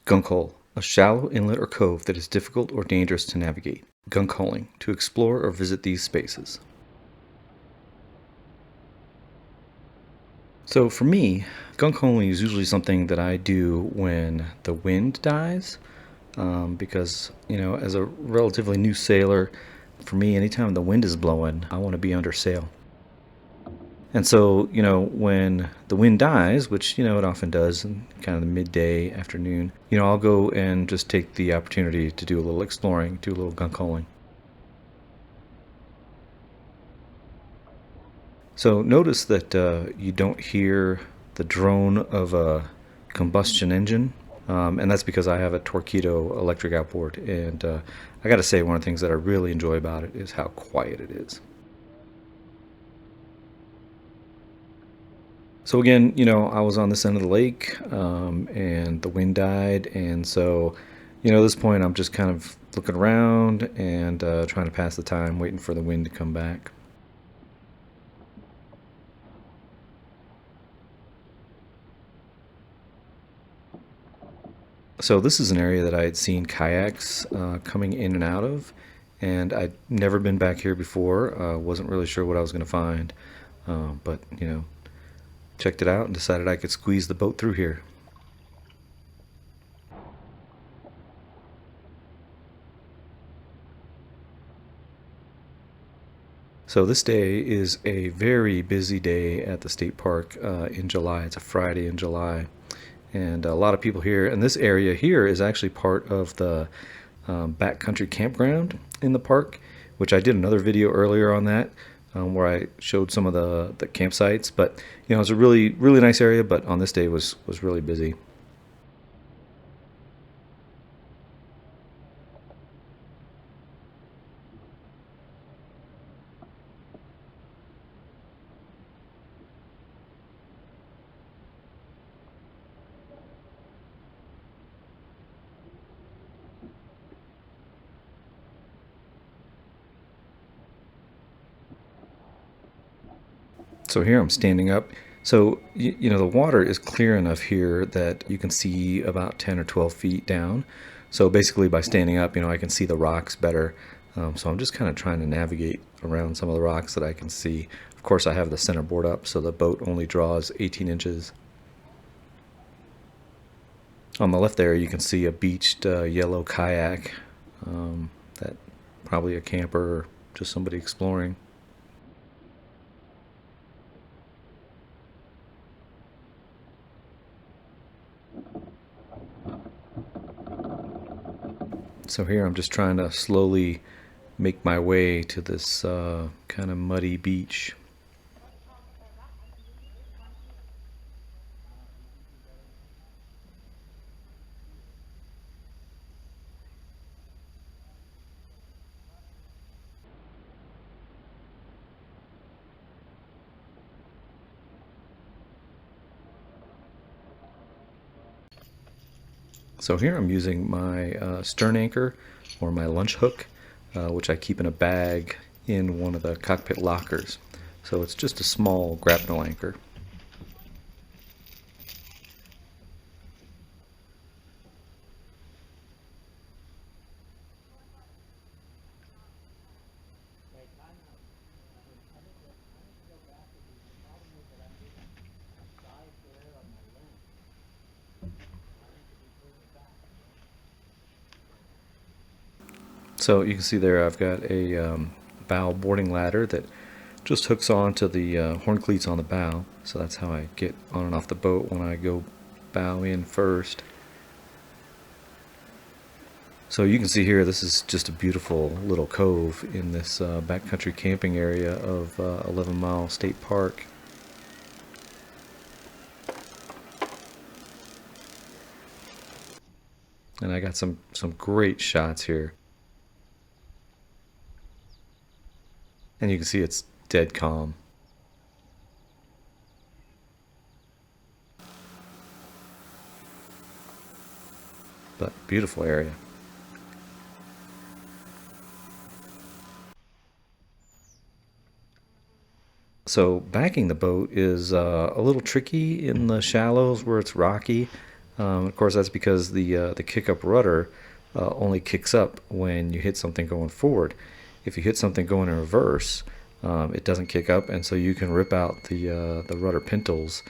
Gunkhole, a shallow inlet or cove that is difficult or dangerous to navigate. Gunkholing, to explore or visit these spaces. So for me, gunkholing is usually something that I do when the wind dies, because, as a relatively new sailor, for me, anytime the wind is blowing, I want to be under sail. And so, when the wind dies, which, it often does in kind of the midday afternoon, I'll go and just take the opportunity to do a little exploring, do a little gunkholing. So notice that you don't hear the drone of a combustion engine, and that's because I have a Torpedo electric outboard. And I got to say, one of the things that I really enjoy about it is how quiet it is. So again, I was on this end of the lake, and the wind died, and so, at this point, I'm just kind of looking around and trying to pass the time, waiting for the wind to come back. So this is an area that I had seen kayaks coming in and out of, and I'd never been back here before. Wasn't really sure what I was going to find, but checked it out and decided I could squeeze the boat through here. So this day is a very busy day at the state park in July. It's a Friday in July, and a lot of people here. And this area here is actually part of the backcountry campground in the park, which I did another video earlier on that, where I showed some of the campsites. But it's a really really nice area. But on this day was really busy. So here I'm standing up. So, the water is clear enough here that you can see about 10 or 12 feet down. So basically by standing up, I can see the rocks better. So I'm just kind of trying to navigate around some of the rocks that I can see. Of course, I have the center board up, so the boat only draws 18 inches. On the left there, you can see a beached yellow kayak. That probably a camper or just somebody exploring. So here I'm just trying to slowly make my way to this kind of muddy beach. So here I'm using my stern anchor or my lunch hook, which I keep in a bag in one of the cockpit lockers. So it's just a small grapnel anchor. So you can see there I've got a bow boarding ladder that just hooks on to the horn cleats on the bow. So that's how I get on and off the boat when I go bow in first. So you can see here, this is just a beautiful little cove in this backcountry camping area of 11 Mile State Park. And I got some great shots here. And you can see it's dead calm. But beautiful area. So backing the boat is a little tricky in the shallows where it's rocky. Of course, that's because the kick-up rudder only kicks up when you hit something going forward. If you hit something going in reverse, it doesn't kick up, and so you can rip out the rudder pintles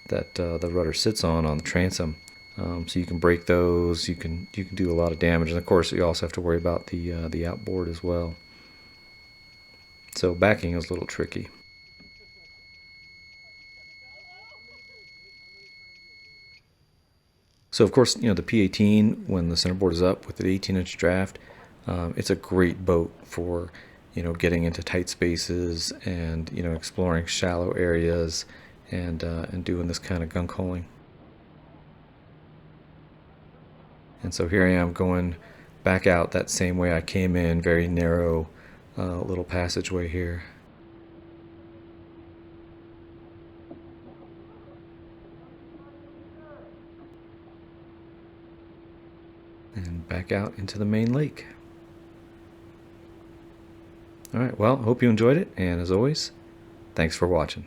that the rudder sits on the transom. So you can break those. You can do a lot of damage, and of course, you also have to worry about the outboard as well. So backing is a little tricky. So of course, the P18, when the centerboard is up with the 18-inch draft, it's a great boat for getting into tight spaces and exploring shallow areas and doing this kind of gunkholing. And so here I am going back out that same way I came in, very narrow little passageway here. And back out into the main lake. All right, well, hope you enjoyed it, and as always, thanks for watching.